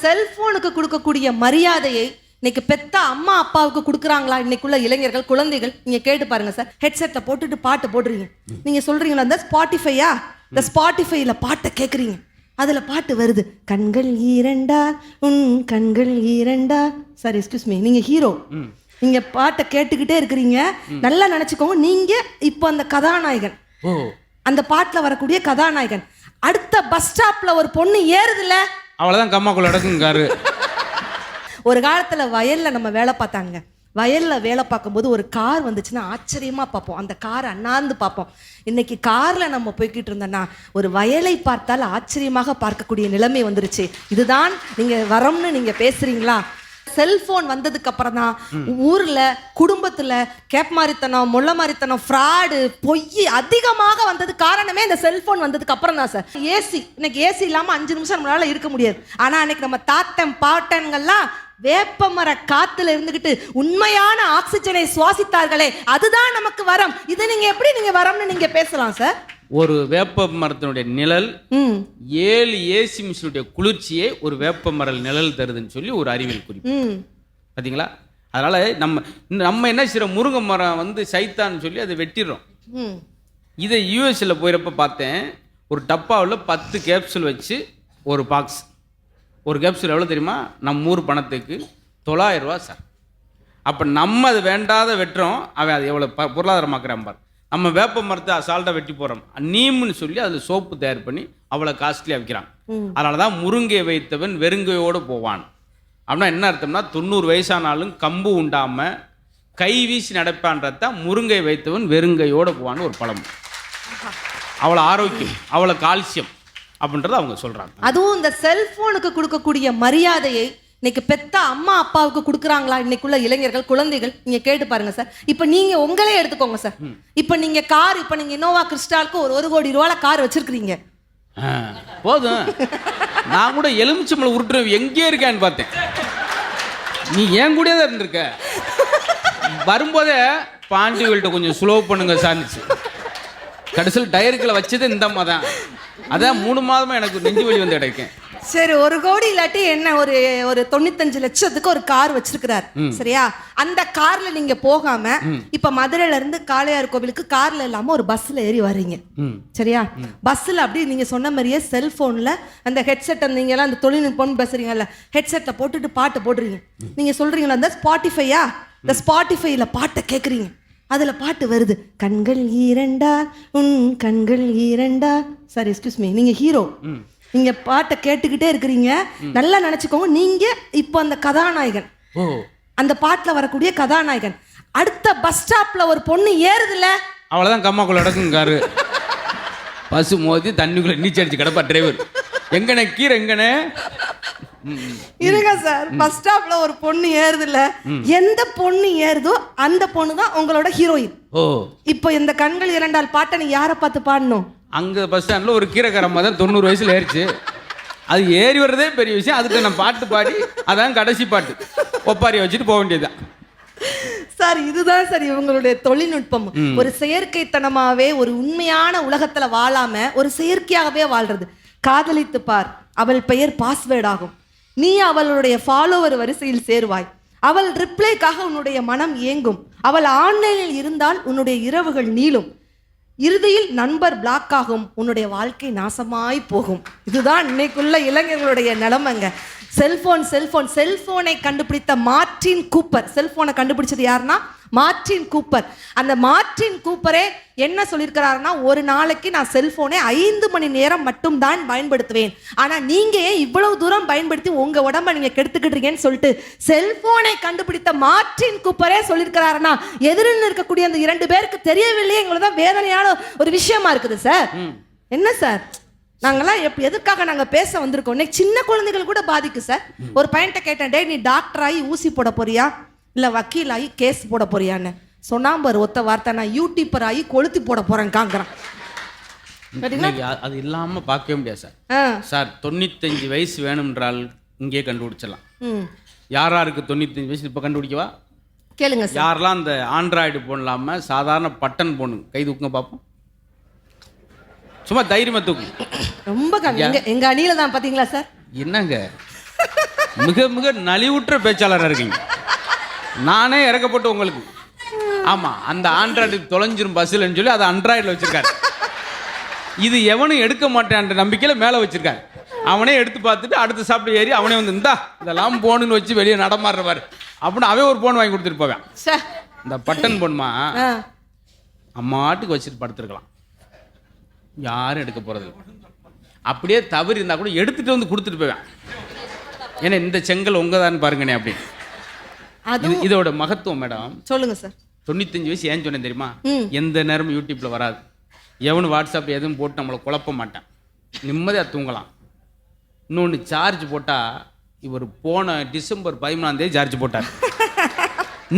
செல்போனுக்கு கொடுக்கக்கூடிய மரியாதையை இன்னைக்கு பெத்த அம்மா அப்பாவுக்கு கொடுக்குறாங்களா? இன்னைக்குள்ள இளைஞர்கள் குழந்தைகள் நீங்க கேட்டு பாருங்க சார். ஹெட்செட்டை போட்டுட்டு பாட்டு போடுறீங்க. நீங்க சொல்றீங்களா இந்த ஸ்பாட்டிஃபையா, இந்த ஸ்பாட்டிஃபைல பாட்டை கேட்குறீங்க, அதுல பாட்டு வருது. கண்கள் ஈரண்டா உன் கண்கள் ஈரண்டா. சார் எக்ஸ்கியூஸ் மீ, நீங்க ஹீரோ, நீங்க பாட்டை கேட்டுக்கிட்டே இருக்கிறீங்க. நல்லா நினைச்சுக்கோங்க, நீங்க இப்போ அந்த கதாநாயகன், அந்த பாட்டுல வரக்கூடிய கதாநாயகன். அடுத்த பஸ் ஸ்டாப்ல ஒரு பொண்ணு ஏறுதுல, அவ்வளவுதான் கம்மாக்குள்ள நடக்குங்காரு. ஒரு காலத்துல வயல்ல நம்ம வேலை பார்த்தாங்க. வயல்ல வேலை பார்க்கும்போது ஒரு கார் வந்துச்சுன்னா ஆச்சரியமா பார்ப்போம், அந்த கார் அண்ணாந்து பார்ப்போம். இன்னைக்கு கார்ல நம்ம போய்கிட்டு இருந்தோம்னா ஒரு வயலை பார்த்தால் ஆச்சரியமாக பார்க்கக்கூடிய நிலைமை வந்துருச்சு. இதுதான் நீங்க வரம்னு நீங்க பேசுறீங்களா? செல்போன் வந்ததுக்கு அப்புறம் தான் ஊர்ல குடும்பத்துல கேப் மாரித்தனம், முள்ள மாரித்தனம், ஃப்ராடு, பொய் அதிகமாக வந்தது. காரணமே இந்த செல்போன் வந்ததுக்கு அப்புறம் தான் சார். ஏசி, இன்னைக்கு ஏசி இல்லாம 5 நிமிஷம் நம்மளால இருக்க முடியாது. ஆனா அன்னைக்கு நம்ம தாத்தன் பாட்டன்கள்லாம் வேப்பமர காத்துல இருந்துகிட்டு உண்மையான ஆக்சிஜனை சுவாசித்தார்களே, அதுதான் நமக்கு வரம். இது நீங்க எப்படி நீங்க வரம்னு நீங்க பேசலாம் சார்? ஒரு வேப்ப மரத்தினுடைய நிழல் 7 ஏசி மிஷினுடைய குளிர்ச்சியை ஒரு வேப்ப மரல் நிழல் தருதுன்னு சொல்லி ஒரு அறிவியல் குறிப்பு. பார்த்தீங்களா? அதனால நம்ம என்ன செய்யறோம், முருங்கை மரம் வந்து சைத்தான்னு சொல்லி அதை வெட்டிடுறோம். இதை யூஎஸ்ல போயிறப்ப பார்த்தேன், ஒரு டப்பாவில் 10 கேப்சூல் வச்சு ஒரு பாக்ஸ். ஒரு கேப்சூல் எவ்வளோ தெரியுமா? நம்ம ஊர் பணத்துக்கு 900 ரூபா சார். அப்போ நம்ம அது வேண்டாத வெட்டுறோம், அவன் அது எவ்வளோ பொருளாதாரமாக்குறான் பார். நம்ம வேப்ப மரத்தை அசால்ட்டாக வெட்டி போகிறோம், நீம்னு சொல்லி அதில் சோப்பு தயார் பண்ணி அவ்வளோ காஸ்ட்லியாக விற்கிறான். அதனால தான் முருங்கை வைத்தவன் வெறுங்கையோடு போவான். அப்படின்னா என்ன அர்த்தம்னா 90 வயசானாலும் கம்பு உண்டாமல் கை வீசி நடப்பான்றதான் முருங்கை வைத்தவன் வெறுங்கையோடு போவான்னு ஒரு பழம். அவ்வளோ ஆரோக்கியம், அவ்வளோ கால்சியம் அப்படின்றத அவங்க சொல்கிறாங்க. அதுவும் இந்த செல்போனுக்கு கொடுக்கக்கூடிய மரியாதையை இன்னைக்கு பெத்த அம்மா அப்பாவுக்கு கொடுக்குறாங்களா? இன்னைக்குள்ள இளைஞர்கள் குழந்தைகள் நீங்க கேட்டு பாருங்க சார். இப்ப நீங்க உங்களே எடுத்துக்கோங்க சார். இப்ப நீங்க கார், இப்ப நீங்க இனோவா கிறிஸ்டாலுக்கு ஒரு 1 கோடி ரூபால கார் வச்சிருக்கீங்க. போதும், நான் கூட எலுமிச்சம்பளம் உருட்டுற எங்கே இருக்கான்னு பார்த்தேன். நீ ஏன் கூட தான் இருந்திருக்க. வரும்போதே பாண்டிகள்கிட்ட கொஞ்சம் ஸ்லோ பண்ணுங்க சார்ந்துச்சு. கடைசியில் டயருக்குள்ள வச்சது இந்த அம்மா தான். அதான் 3 மாதமா எனக்கு நெஞ்சு வலி வந்து கிடைக்கும். சரி, 1 கோடி இல்லாட்டி என்ன, ஒரு 95 லட்சத்துக்கு ஒரு கார் வச்சிருக்கிறார் சரியா? அந்த கார்ல நீங்க போகாம இப்ப மதுரையில இருந்து காளையார் கோவிலுக்கு கார்ல இல்லாம ஒரு பஸ்ல ஏறி வர்றீங்க சரியா? பஸ்ல அப்படி நீங்க சொன்ன மாதிரியே செல்போன்ல அந்த ஹெட்செட், நீங்க எல்லாம் அந்த தொழில்நுட்பம் பேசுறீங்கல்ல, ஹெட்செட்டை போட்டுட்டு பாட்டு போடுறீங்க. நீங்க சொல்றீங்களா இந்த ஸ்பாட்டிஃபையா, இந்த ஸ்பாட்டிஃபைல பாட்டை கேட்குறீங்க, அதுல பாட்டு வருது. கண்கள் ஈரண்டா உன் கண்கள் ஈரண்டா. சார் எக்ஸ்கியூஸ் மீ, நீங்க ஹீரோ, நீங்க பாட்டை கேட்டுக்கிட்டே இருக்கிறீங்க. நல்லா நினைச்சுக்கோங்க, நீங்க இப்போ அந்த கதாநாயகன், அந்த பாட்டுல வரக்கூடிய கதாநாயகன். அடுத்த பஸ் ஸ்டாப்ல ஒரு பொண்ணு ஏறுதுல, அவ்வளவுதான் கம்மாக்குள்ள நடக்குங்காரு. பஸ் மோதி தண்ணிக்குள்ள நீச்சல் அடிச்சு கிடப்பா டிரைவர். எங்கனே கீரை எங்கனே இருங்க சார். பஸ் ஸ்டாப்ல ஒரு பொண்ணு ஏறுதுல, எந்த பொண்ணு ஏறுதோ அந்த பொண்ணு தான் உங்களோட ஹீரோயின். இப்போ இந்த கண்கள் இரண்டால் பாட்டை நீ யாரை பார்த்து பாடணும்? அங்கே பஸ் ஸ்டாண்டில் ஒரு கீரைக்காரம்மா தான் 90 வயசில் ஏறிச்சு. அது ஏறி வர்றதே பெரிய விஷயம். அதுக்கு நான் பாட்டு பாடி அதான் கடைசி பாட்டு ஒப்பாரியை வச்சுட்டு போக வேண்டியதுதான் சார். இதுதான் சார் இவங்களுடைய தொழில்நுட்பம். ஒரு செயற்கைத்தனமாவே ஒரு உண்மையான உலகத்துல வாழாம ஒரு செயற்கையாகவே வாழ்றது. காதலித்து பார், அவள் பெயர் பாஸ்வேர்ட் ஆகும். நீ அவளுடைய ஃபாலோவர் வரிசையில் சேருவாய். அவள் ரிப்ளைக்காக உன்னுடைய மனம் ஏங்கும். அவள் ஆன்லைனில் இருந்தால் உன்னுடைய இரவுகள் நீளும். இறுதியில் நண்பர் பிளாக் ஆகும். உன்னுடைய வாழ்க்கை நாசமாய் போகும். இதுதான் இன்னைக்குள்ள இளைஞர்களுடைய நிலைமைங்க. செல்போனை கண்டுபிடித்த மார்டின் கூப்பர். செல்போனை கண்டுபிடிச்சது யாருன்னா மார்டின் கூப்பர். அந்த மார்டின் கூப்பரே என்ன சொல்லியிருக்கிறாருன்னா, ஒரு நாளைக்கு நான் செல்போனை 5 மணி நேரம் மட்டும் தான் பயன்படுத்துவேன். ஆனா நீங்க ஏன் இவ்வளவு தூரம் பயன்படுத்தி உங்க உடம்ப நீங்க கெடுத்துக்கிட்டீங்கன்னு சொல்லிட்டு செல்போனை கண்டுபிடித்த மார்டின் கூப்பரே சொல்லியிருக்கிறாருன்னா, எதிரில் இருக்கக்கூடிய அந்த 2 பேருக்கு தெரியவில்லையே, எங்களுதான் வேதனையான ஒரு விஷயமா இருக்குது சார். என்ன சார், நாங்கெல்லாம் எதுக்காக நாங்க பேச வந்திருக்கோம்? இன்னைக்கு சின்ன குழந்தைகள் கூட பாதிக்கு சார். ஒரு பையன்கிட்ட கேட்டேன், டே நீ டாக்டர் ஆகி ஊசி போட போறியா இல்ல வக்கீல் ஆகி கேஸ் போட போறியான்னு சொன்னாம்பர் ஒத்த வார்த்தை, நான் யூடியூபர் ஆகி கொளுத்தி போட போறேன் காங்கிறான். அது இல்லாம பார்க்கவே முடியாது சார். சார் 95 வயசு வேணும்ன்றால் இங்கே கண்டுபிடிச்சலாம். யாருக்கு 95 வயசு இப்ப கண்டுபிடிக்கவா? கேளுங்க சார். யாரெல்லாம் அந்த ஆண்ட்ராய்டு போன் இல்லாம சாதாரண பட்டன் போன் கை தூக்குங்க பார்ப்போம். சும்மா தைரியமா தூக்கு. ரொம்ப கம்மி. எங்க அணியில தான் பாத்தீங்களா சார்? என்னங்க மிக மிக நலிவுற்ற பேச்சாளராக இருக்கீங்க. நானே இறக்கப்பட்டு உங்களுக்கு. ஆமாம், அந்த ஆண்ட்ராய்டு தொலைஞ்சிரும் பஸ்ஸில்னு சொல்லி அதை அண்ட்ராய்டில் வச்சுருக்காரு. இது எவனும் எடுக்க மாட்டேன்ற நம்பிக்கையில் மேலே வச்சுருக்காரு. அவனே எடுத்து பார்த்துட்டு அடுத்து சாப்பிட்டு ஏறி அவனே வந்து இந்தா இதெல்லாம் போனுன்னு வச்சு வெளியே நடமாடுறவாரு அப்படின்னு அவன் ஒரு போன் வாங்கி கொடுத்துட்டு போவேன். இந்த பட்டன் போன்மா அம்மாட்டுக்கு வச்சுட்டு படுத்துருக்கலாம், யாரும் எடுக்க போகிறது. அப்படியே தவறு இருந்தால் கூட எடுத்துகிட்டு வந்து கொடுத்துட்டு போவேன். ஏன்னா இந்த செங்கல் உங்கதான்னு பாருங்கண்ணே அப்படின்னு. இதோட மகத்துவம் மேடம் சொல்லுங்க சார். 95 வயசு ஏன் சொன்னேன் தெரியுமா? எந்த நேரமும் யூடியூப்ல வராது, எவனும் வாட்ஸ்அப் எதுவும் போட்டு நம்மளை குழப்ப மாட்டேன், நிம்மதியாக தூங்கலாம். இன்னொன்று, சார்ஜ் போட்டால் இவர் போன டிசம்பர் 13 சார்ஜ் போட்டார்.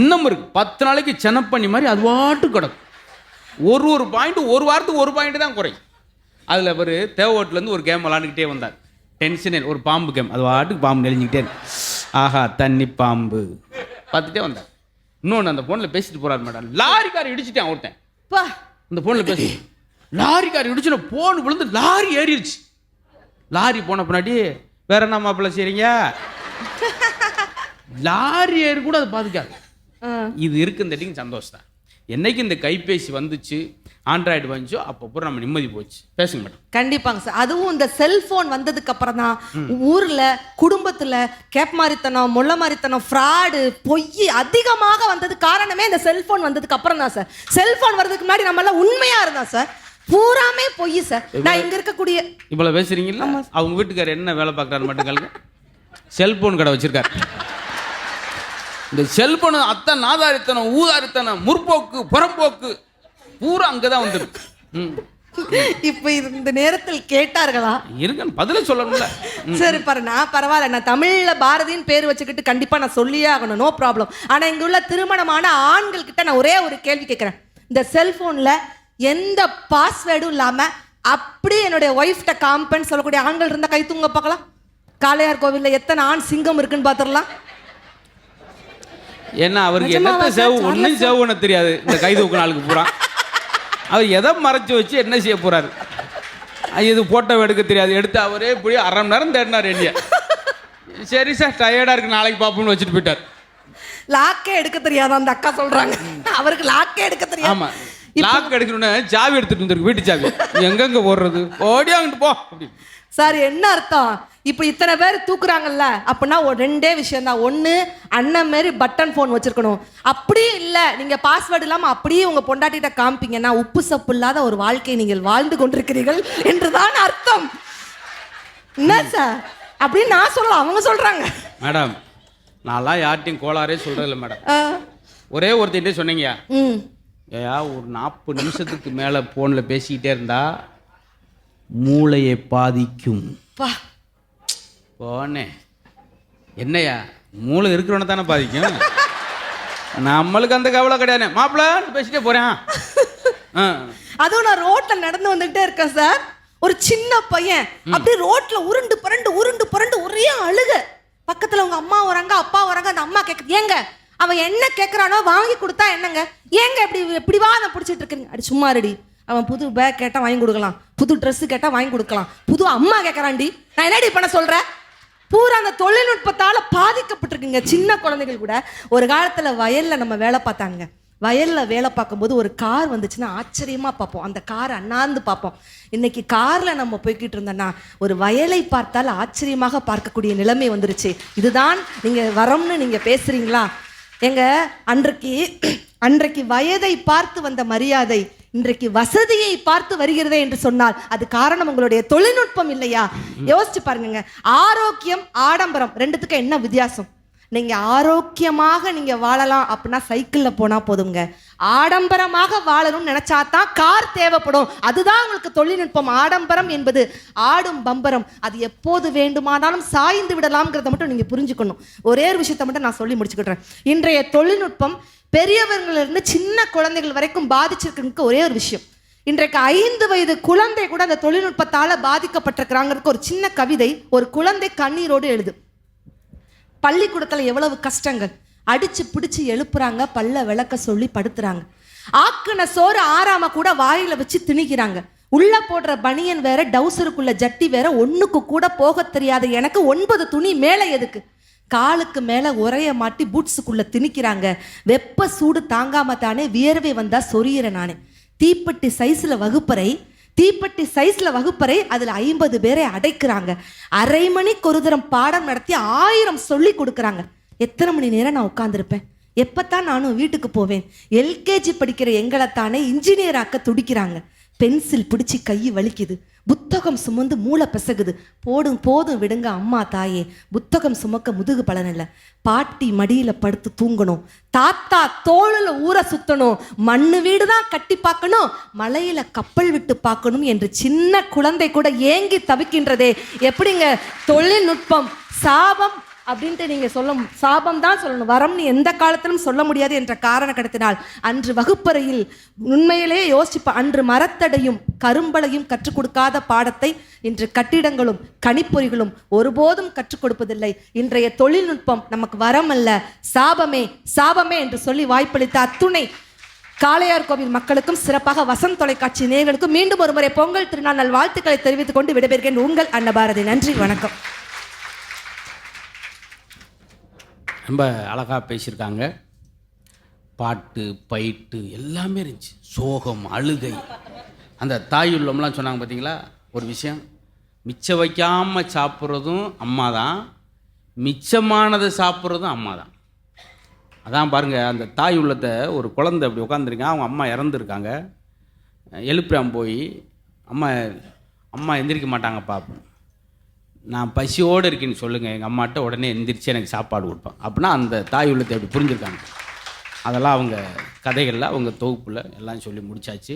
இன்னும் இருக்கு 10 நாளைக்கு செனப்பண்ணி மாதிரி அது வாட்டு கிடக்கும். ஒரு பாயிண்ட் ஒரு வாரத்துக்கு ஒரு பாயிண்ட் தான் குறையும். அதில் அவர் தேவோட்டிலேருந்து ஒரு கேம் விளாண்டுக்கிட்டே வந்தார். டென்ஷனே ஒரு பாம்பு கேம், அது வாட்டுக்கு பாம்பு நெளிஞ்சிக்கிட்டே ஆஹா தண்ணி பாம்பு பார்த்துட்டே வந்தார். இன்னொன்று, அந்த ஃபோனில் பேசிட்டு போகிறார் மேடம். லாரிக்காரர் இடிச்சிட்டேன் ஒருத்தன். அந்த ஃபோனில் பேசி லாரிக்காரர் இடிச்சுன போன் விழுந்து லாரி ஏறிடுச்சு. லாரி போன பின்னாடி வேற என்ன மாப்பிள்ள செய்றீங்க, லாரி ஏறி கூட அதை பாதிக்காது. இது இருக்குன்னு சந்தோஷம் தான். என்னைக்கு இந்த கைபேசி வந்துச்சு, ஆண்ட்ராய்டு வந்துச்சோ அப்போ நம்ம நிம்மதி போச்சு. பேசுங்க மேடம். கண்டிப்பாங்க சார். அதுவும் இந்த செல்போன் வந்ததுக்கு அப்புறம் தான் ஊர்ல குடும்பத்துல கேப் மாரித்தனம், முள்ள மாரித்தனம், ஃப்ராடு, பொய் அதிகமாக வந்தது. காரணமே இந்த செல்போன் வந்ததுக்கு அப்புறம் தான் சார். செல்போன் வர்றதுக்கு முன்னாடி நம்ம எல்லாம் உண்மையா இருந்தோம் சார், பூராமே பொய் சார். நான் இங்க இருக்கக்கூடிய இவ்வளவு பேசுறீங்களா? அவங்க வீட்டுக்காரர் என்ன வேலை பார்க்கறாரு மட்டும் செல்போன் கடை வச்சிருக்காரு. இந்த செல்போன் அத்தனை நாதாரித்தனம், ஊதாரித்தனம், முற்போக்கு, புறம்போக்கு பூரா அங்கதான் வந்துருக்கு. இப்ப இந்த நேரத்தில் கேட்டார்களா? இருக்குன்னு பதில சொல்லணும்ல. சரி பாருண்ணா, பரவாயில்ல, நான் தமிழ்ல பாரதியின் பேர் வச்சுக்கிட்டு கண்டிப்பா நான் சொல்லியே ஆகணும், நோ ப்ராப்ளம். ஆனா இங்க உள்ள திருமணமான ஆண்கள் கிட்ட நான் ஒரே ஒரு கேள்வி கேட்கிறேன். இந்த செல்போன்ல எந்த பாஸ்வேர்டும் இல்லாம அப்படியே என்னுடைய ஒய்ஃப்ட காம்பன்னு சொல்லக்கூடிய ஆண்கள் இருந்தா கை தூங்க பார்க்கலாம். காளையார் கோவில்ல எத்தனை ஆண் சிங்கம் இருக்குன்னு பாத்துடலாம். ஏன்னா அவருக்கு என்னத்த சேவு ஒன்றும் சேவு பண்ண தெரியாது. இந்த கை தூக்கு நாளுக்கு பூரா அவர் எதை மறைச்சு வச்சு என்ன செய்ய போறாரு? இது போட்டோ எடுக்க தெரியாது. எடுத்து அவரே இப்படி 1/2 மணி நேரம் தேடினார் என்னைய. சரி சார் டயர்டா இருக்கு நாளைக்கு பார்ப்போம்னு வச்சுட்டு போயிட்டார். லாக்கே எடுக்க தெரியாத அந்த அக்கா சொல்றாங்க, அவருக்கு லாக்கே எடுக்க தெரியாது. ஆமா, லாக் எடுக்கணும்னா சாவி எடுத்துட்டு வந்துருக்கு, வீட்டு சாவி. எங்கெங்க போடுறது, ஓடியாங்கிட்டு போ அப்படி. சார் என்ன அர்த்தம்? இப்போ இத்தனை பேர் தூக்குறாங்கல்ல, அப்படின்னா ஒரு 2 விஷயம் தான். ஒன்று, அண்ணன் மாரி பட்டன் ஃபோன் வச்சிருக்கணும். அப்படியே இல்லை, நீங்க பாஸ்வேர்டு இல்லாமல் அப்படியே உங்க பொண்டாட்டிகிட்ட காமிப்பீங்கன்னா உப்பு சப்பு இல்லாத ஒரு வாழ்க்கையை நீங்கள் வாழ்ந்து கொண்டிருக்கிறீர்கள் என்றுதான் அர்த்தம். என்ன சார் அப்படின்னு நான் சொல்லலாம், அவங்க சொல்றாங்க. மேடம் நான்லாம் யார்ட்டையும் கோளாரே சொல்றதில்ல மேடம். ஒரே ஒருத்தர்கிட்ட சொன்னீங்க, ஏயா ஒரு 40 நிமிஷத்துக்கு மேலே ஃபோனில் பேசிக்கிட்டே இருந்தா மூளையை பாதிக்கும். போனே என்னையா, மூளை இருக்கிறவன தானே பாதிக்கும். நம்மளுக்கு அந்த கவலை கிடையாது, மாப்பிள்ள பேசிட்டே போறேன். அதுவும் நான் ரோட்ல நடந்து வந்துகிட்டே இருக்கேன் சார், ஒரு சின்ன பையன் அப்படியே ரோட்ல உருண்டு புரண்டு ஒரே அழுக. பக்கத்துல உங்க அம்மா வராங்க, அப்பா வராங்க. அந்த அம்மா கேக்குது, ஏங்க அவன் என்ன கேட்கறானோ வாங்கி கொடுத்தா என்னங்க, ஏங்க இப்படி வாதம் பிடிச்சிட்டு இருக்கீங்க? அடி சும்மா ரெடி, அவன் புது பேக் கேட்டா வாங்கி கொடுக்கலாம், புது ட்ரெஸ் கேட்டா வாங்கி கொடுக்கலாம், புது அம்மா கேட்கறான்டி, நான் என்னடி பண்ண சொல்றேன்? பூரா அந்த தொழில்நுட்பத்தால பாதிக்கப்பட்டிருக்குங்க சின்ன குழந்தைகள் கூட. ஒரு காலத்துல வயல்ல நம்ம வேலை பார்த்தாங்க. வயல்ல வேலை பார்க்கும்போது ஒரு கார் வந்துச்சுன்னா ஆச்சரியமா பார்ப்போம், அந்த கார் அண்ணாந்து பார்ப்போம். இன்னைக்கு கார்ல நம்ம போய்கிட்டு இருந்தோம்னா ஒரு வயலை பார்த்தால் ஆச்சரியமாக பார்க்கக்கூடிய நிலைமை வந்துருச்சு. இதுதான் நீங்க வரம்னு நீங்க பேசுறீங்களா? எங்க அன்றைக்கு வயதை பார்த்து வந்த மரியாதை இன்றைக்கு வசதியை பார்த்து வருகிறதே என்று சொன்னால் அது காரணம் உங்களுடைய தொழில்நுட்பம் இல்லையா? யோசிச்சு பாருங்க. ஆரோக்கியம், ஆடம்பரம் ரெண்டுத்துக்கும் என்ன வித்தியாசம்? நீங்க ஆரோக்கியமாக நீங்க வாழலாம் அப்படின்னா சைக்கிள்ல போனா போதுங்க. ஆடம்பரமாக வாழணும்னு நினைச்சாதான் கார் தேவைப்படும். அதுதான் உங்களுக்கு தொழில்நுட்பம். ஆடம்பரம் என்பது ஆடும் பம்பரம், அது எப்போது வேண்டுமானாலும் சாய்ந்து விடலாம்ங்கிறத மட்டும் நீங்க புரிஞ்சுக்கணும். ஒரே ஒரு விஷயத்தை மட்டும் நான் சொல்லி முடிச்சுக்கிட்டேன். இன்றைய தொழில்நுட்பம் பெரியவர்களிருந்து சின்ன குழந்தைகள் வரைக்கும் பாதிச்சிருக்கு. ஒரே ஒரு விஷயம், இன்றைக்கு 5 வயது குழந்தை கூட அந்த தொழில்நுட்பத்தால பாதிக்கப்பட்டிருக்கிறாங்கிறதுக்கு ஒரு சின்ன கவிதை ஒரு குழந்தை கண்ணீரோடு எழுது. பள்ளிக்கூடத்துல எவ்வளவு கஷ்டங்கள், அடிச்சு பிடிச்சு எழுப்புறாங்க, பல்ல விளக்க சொல்லி படுத்துறாங்க, ஆக்குன சோறு ஆறாம கூட வாயில வச்சு திணிக்கிறாங்க, உள்ள போடுற பனியன் வேற, டவுசருக்குள்ள ஜட்டி வேற, ஒண்ணுக்கு கூட போக தெரியாத எனக்கு 9 துணி மேலே எதுக்கு? காலுக்கு மேல உரைய மாட்டி பூட்ஸுக்குள்ள திணிக்கிறாங்க. வெப்ப சூடு தாங்காம தானே வியர்வை வந்தா சொரியிற நானே. தீப்பெட்டி சைஸ்ல வகுப்பறை அதுல 50 பேரை அடைக்கிறாங்க. அரை மணிக்கு ஒரு தரம் பாடம் நடத்தி 1000 சொல்லி கொடுக்குறாங்க. எத்தனை மணி நேரம் நான் உட்கார்ந்துருப்பேன்? எப்பத்தான் நானும் வீட்டுக்கு போவேன்? எல்கேஜி படிக்கிற எங்களைத்தானே இன்ஜினியர் ஆக்க துடிக்கிறாங்க. பென்சில் பிடிச்சி கை வலிக்குது, புத்தகம் சுமந்து மூளை பிசகுது. போதும் விடுங்க அம்மா தாயே, புத்தகம் சுமக்க முதுகு பலன் இல்லை. பாட்டி மடியில படுத்து தூங்கணும், தாத்தா தோளில் ஊற சுத்தணும், மண்ணு வீடு தான் கட்டி பார்க்கணும், மலையில கப்பல் விட்டு பார்க்கணும் என்று சின்ன குழந்தை கூட ஏங்கி தவிக்கின்றதே. எப்படிங்க தொழில்நுட்பம் சாபம் அப்படின்ட்டு நீங்க சாபம் தான் சொல்லணும், வரம்னு எந்த காலத்திலும் சொல்ல முடியாது என்ற காரண கடத்தினால் அன்று வகுப்பறையில் உண்மையிலேயே யோசிப்ப, அன்று மரத்தடையும் கரும்பலையும் கற்றுக் கொடுக்காத பாடத்தை இன்று கட்டிடங்களும் கணிப்பொறிகளும் ஒருபோதும் கற்றுக் கொடுப்பதில்லை. இன்றைய தொழில்நுட்பம் நமக்கு வரம் அல்ல, சாபமே என்று சொல்லி வாய்ப்பளித்த அத்துணை காளையார் கோவில் மக்களுக்கும் சிறப்பாக வசந்த் தொலைக்காட்சி நேயர்களுக்கும் மீண்டும் ஒருமுறை பொங்கல் திருநாள் நல் வாழ்த்துக்களை தெரிவித்துக் கொண்டு விடைபெறுகிறேன். உங்கள் அன்னபாரதி. நன்றி, வணக்கம். ரொம்ப அழகாக பேசியிருக்காங்க. பாட்டு பயிட்டு எல்லாமே இருந்துச்சு, சோகம் அழுகை. அந்த தாய் உள்ளம்லாம் சொன்னாங்க பார்த்தீங்களா. ஒரு விஷயம், மிச்சம் வைக்காமல் சாப்பிட்றதும் அம்மா தான், மிச்சமானதை சாப்பிட்றதும் அம்மா தான். அதான் பாருங்கள், அந்த தாய் உள்ளத்தை ஒரு குழந்தை அப்படி உட்காந்துருக்காங்க, அவங்க அம்மா இறந்துருக்காங்க. எழுப்புறான் போய், அம்மா எந்திரிக்க மாட்டாங்கப்பா, நான் பசியோடு இருக்கேன்னு சொல்லுங்கள் எங்கள் அம்மாட்ட, உடனே எந்திரிச்சு எனக்கு சாப்பாடு கொடுப்பேன். அப்படின்னா அந்த தாய் உள்ளத்தை அப்படி புரிஞ்சுருக்காங்க. அதெல்லாம் அவங்க கதைகளில் அவங்க தொகுப்பில் எல்லாம் சொல்லி முடிச்சாச்சு.